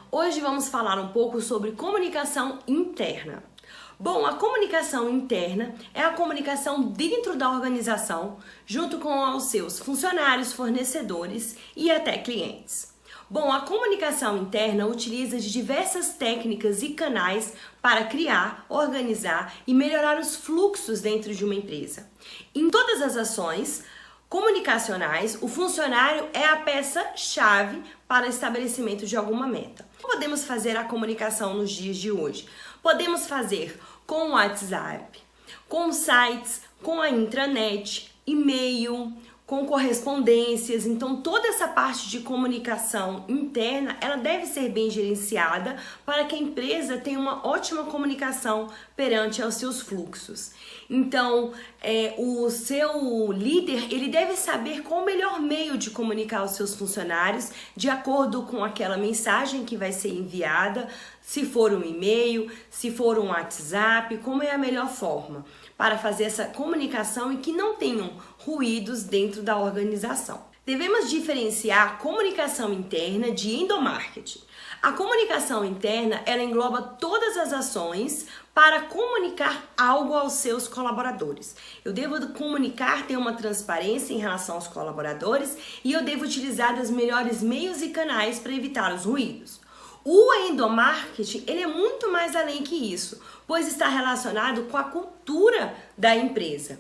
Hoje vamos falar um pouco sobre comunicação interna. Bom, a comunicação interna é a comunicação dentro da organização, junto com os seus funcionários, fornecedores e até clientes. Bom, a comunicação interna utiliza de diversas técnicas e canais para criar, organizar e melhorar os fluxos dentro de uma empresa. Em todas as ações comunicacionais, o funcionário é a peça-chave para o estabelecimento de alguma meta. Podemos fazer a comunicação nos dias de hoje? Podemos fazer com o WhatsApp, com sites, com a intranet, e-mail, com correspondências. Então toda essa parte de comunicação interna, ela deve ser bem gerenciada para que a empresa tenha uma ótima comunicação perante aos seus fluxos. Então o seu líder, ele deve saber qual o melhor meio de comunicar aos seus funcionários de acordo com aquela mensagem que vai ser enviada, se for um e-mail, se for um WhatsApp, como é a melhor forma para fazer essa comunicação e que não tenham ruídos dentro da organização. Devemos diferenciar a comunicação interna de endomarketing. A comunicação interna, ela engloba todas as ações para comunicar algo aos seus colaboradores. Eu devo comunicar, ter uma transparência em relação aos colaboradores e eu devo utilizar os melhores meios e canais para evitar os ruídos. O endomarketing, ele é muito mais além que isso, pois está relacionado com a cultura da empresa.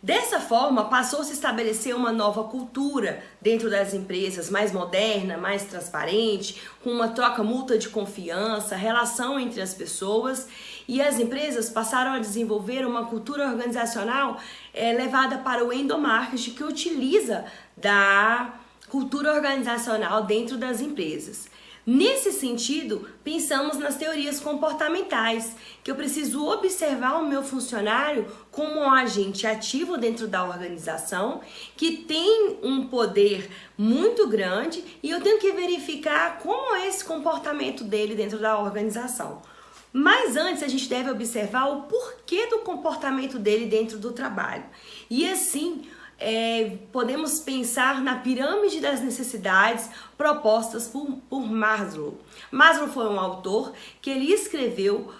Dessa forma, passou a se estabelecer uma nova cultura dentro das empresas, mais moderna, mais transparente, com uma troca mútua de confiança, relação entre as pessoas, e as empresas passaram a desenvolver uma cultura organizacional levada para o endomarketing, que utiliza da cultura organizacional dentro das empresas. Nesse sentido, pensamos nas teorias comportamentais, que eu preciso observar o meu funcionário como um agente ativo dentro da organização, que tem um poder muito grande e eu tenho que verificar como é esse comportamento dele dentro da organização. Mas antes a gente deve observar o porquê do comportamento dele dentro do trabalho. E assim, podemos pensar na pirâmide das necessidades propostas por Maslow. Maslow foi um autor que ele escreveu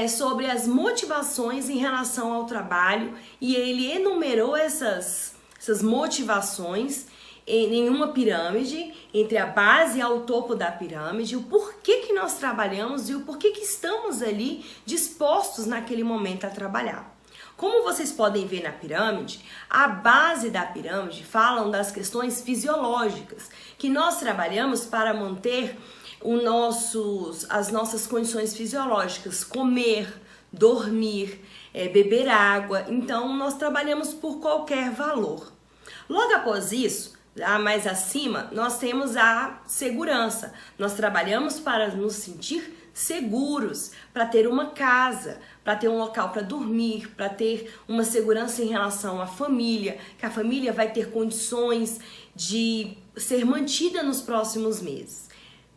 sobre as motivações em relação ao trabalho e ele enumerou essas motivações em uma pirâmide, entre a base ao topo da pirâmide, o porquê que nós trabalhamos e o porquê que estamos ali dispostos naquele momento a trabalhar. Como vocês podem ver na pirâmide, a base da pirâmide falam das questões fisiológicas, que nós trabalhamos para manter as nossas condições fisiológicas, comer, dormir, beber água. Então nós trabalhamos por qualquer valor. Logo após isso, mais acima, nós temos a segurança. Nós trabalhamos para nos sentir seguros, para ter uma casa, para ter um local para dormir, para ter uma segurança em relação à família, que a família vai ter condições de ser mantida nos próximos meses.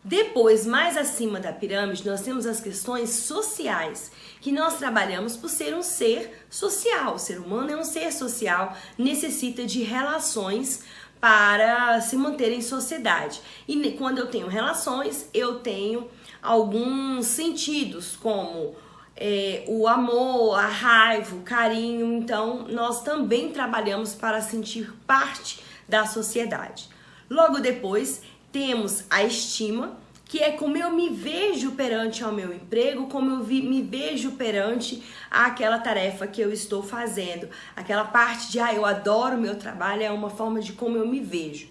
Depois, mais acima da pirâmide, nós temos as questões sociais, que nós trabalhamos por ser um ser social. O ser humano é um ser social, necessita de relações para se manter em sociedade. E quando eu tenho relações, eu tenho alguns sentidos, como o amor, a raiva, o carinho. Então, nós também trabalhamos para sentir parte da sociedade. Logo depois, temos a estima, que é como eu me vejo perante ao meu emprego, como eu me vejo perante aquela tarefa que eu estou fazendo. Aquela parte de, eu adoro o meu trabalho, é uma forma de como eu me vejo.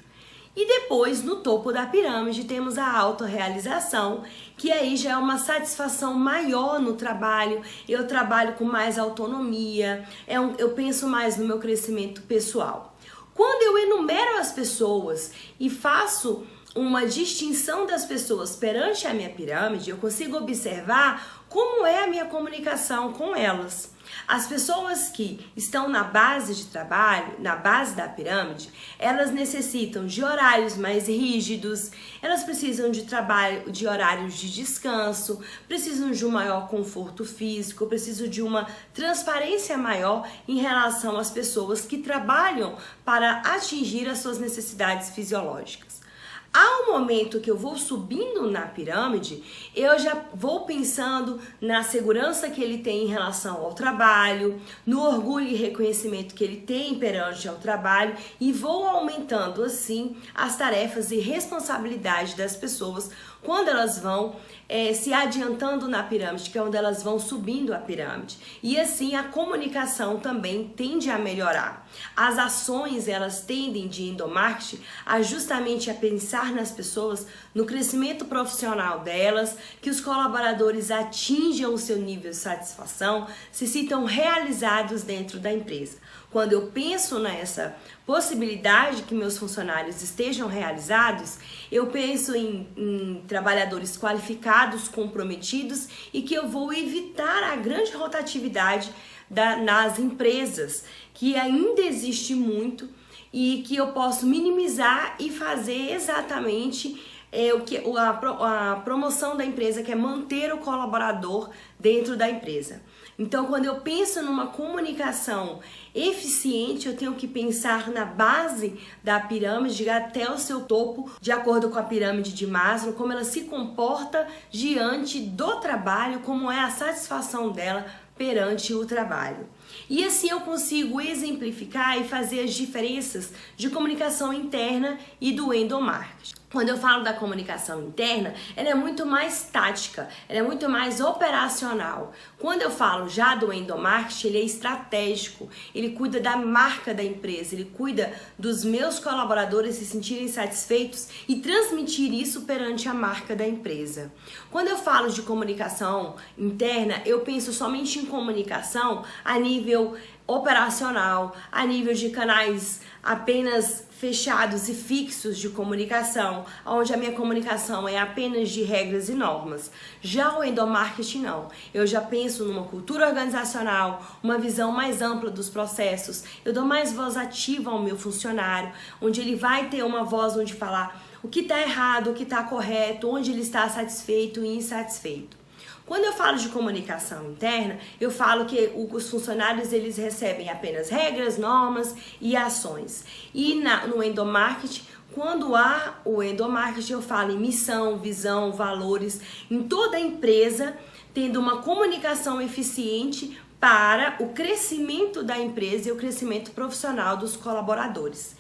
E depois, no topo da pirâmide, temos a autorrealização, que aí já é uma satisfação maior no trabalho, eu trabalho com mais autonomia, eu penso mais no meu crescimento pessoal. Quando eu enumero as pessoas e faço uma distinção das pessoas perante a minha pirâmide, eu consigo observar como é a minha comunicação com elas. As pessoas que estão na base de trabalho, na base da pirâmide, elas necessitam de horários mais rígidos, elas precisam de horários de descanso, precisam de um maior conforto físico, precisam de uma transparência maior em relação às pessoas que trabalham para atingir as suas necessidades fisiológicas. Ao momento que eu vou subindo na pirâmide, eu já vou pensando na segurança que ele tem em relação ao trabalho, no orgulho e reconhecimento que ele tem perante ao trabalho e vou aumentando assim as tarefas e responsabilidade das pessoas quando elas vão se adiantando na pirâmide, que é onde elas vão subindo a pirâmide. E assim a comunicação também tende a melhorar. As ações, elas tendem de endomarketing a justamente a pensar nas pessoas, no crescimento profissional delas, que os colaboradores atinjam o seu nível de satisfação, se sintam realizados dentro da empresa. Quando eu penso nessa possibilidade que meus funcionários estejam realizados, eu penso em trabalhadores qualificados, comprometidos e que eu vou evitar a grande rotatividade nas empresas, que ainda existe muito e que eu posso minimizar e fazer exatamente a promoção da empresa, que é manter o colaborador dentro da empresa. Então, quando eu penso numa comunicação eficiente, eu tenho que pensar na base da pirâmide até o seu topo, de acordo com a pirâmide de Maslow, como ela se comporta diante do trabalho, como é a satisfação dela perante o trabalho. E assim eu consigo exemplificar e fazer as diferenças de comunicação interna e do endomarketing. Quando eu falo da comunicação interna, ela é muito mais tática, ela é muito mais operacional. Quando eu falo já do endomarketing, ele é estratégico, ele cuida da marca da empresa, ele cuida dos meus colaboradores se sentirem satisfeitos e transmitir isso perante a marca da empresa. Quando eu falo de comunicação interna, eu penso somente em comunicação a nível operacional, a nível de canais apenas fechados e fixos de comunicação, onde a minha comunicação é apenas de regras e normas. Já o endomarketing não. Eu já penso numa cultura organizacional, uma visão mais ampla dos processos. Eu dou mais voz ativa ao meu funcionário, onde ele vai ter uma voz onde falar o que está errado, o que está correto, onde ele está satisfeito e insatisfeito. Quando eu falo de comunicação interna, eu falo que os funcionários eles recebem apenas regras, normas e ações. E no endomarketing, quando há o endomarketing, eu falo em missão, visão, valores, em toda a empresa, tendo uma comunicação eficiente para o crescimento da empresa e o crescimento profissional dos colaboradores.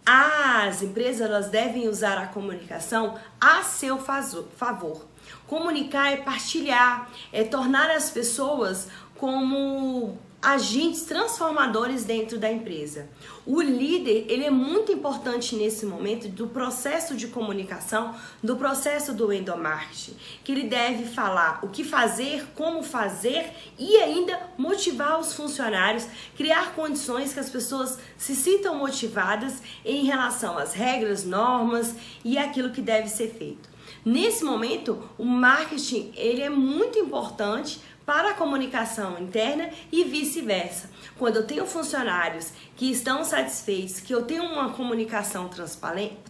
As empresas elas devem usar a comunicação a seu favor. Comunicar é partilhar, é tornar as pessoas como agentes transformadores dentro da empresa. O líder, ele é muito importante nesse momento do processo de comunicação, do processo do endomarketing, que ele deve falar o que fazer, como fazer e ainda motivar os funcionários, criar condições que as pessoas se sintam motivadas em relação às regras, normas e aquilo que deve ser feito. Nesse momento, o marketing ele é muito importante para a comunicação interna e vice-versa. Quando eu tenho funcionários que estão satisfeitos, que eu tenho uma comunicação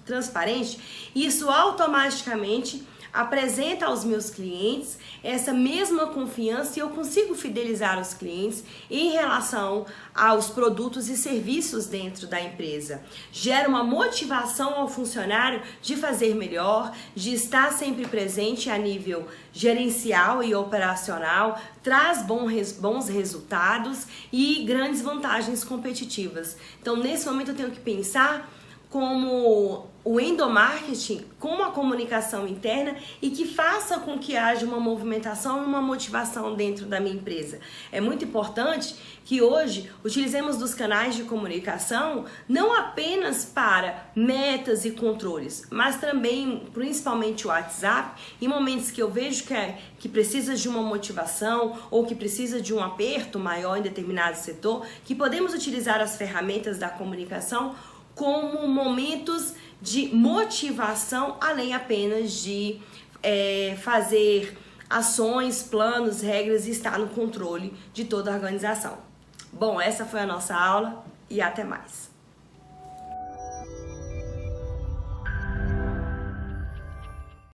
transparente, isso automaticamente apresenta aos meus clientes essa mesma confiança e eu consigo fidelizar os clientes em relação aos produtos e serviços dentro da empresa. Gera uma motivação ao funcionário de fazer melhor, de estar sempre presente a nível gerencial e operacional, traz bons resultados e grandes vantagens competitivas. Então, nesse momento eu tenho que pensar como o endomarketing, como a comunicação interna e que faça com que haja uma movimentação e uma motivação dentro da minha empresa. É muito importante que hoje utilizemos dos canais de comunicação não apenas para metas e controles, mas também, principalmente o WhatsApp, em momentos que eu vejo que precisa de uma motivação ou que precisa de um aperto maior em determinado setor, que podemos utilizar as ferramentas da comunicação como momentos de motivação, além apenas de fazer ações, planos, regras e estar no controle de toda a organização. Bom, essa foi a nossa aula e até mais.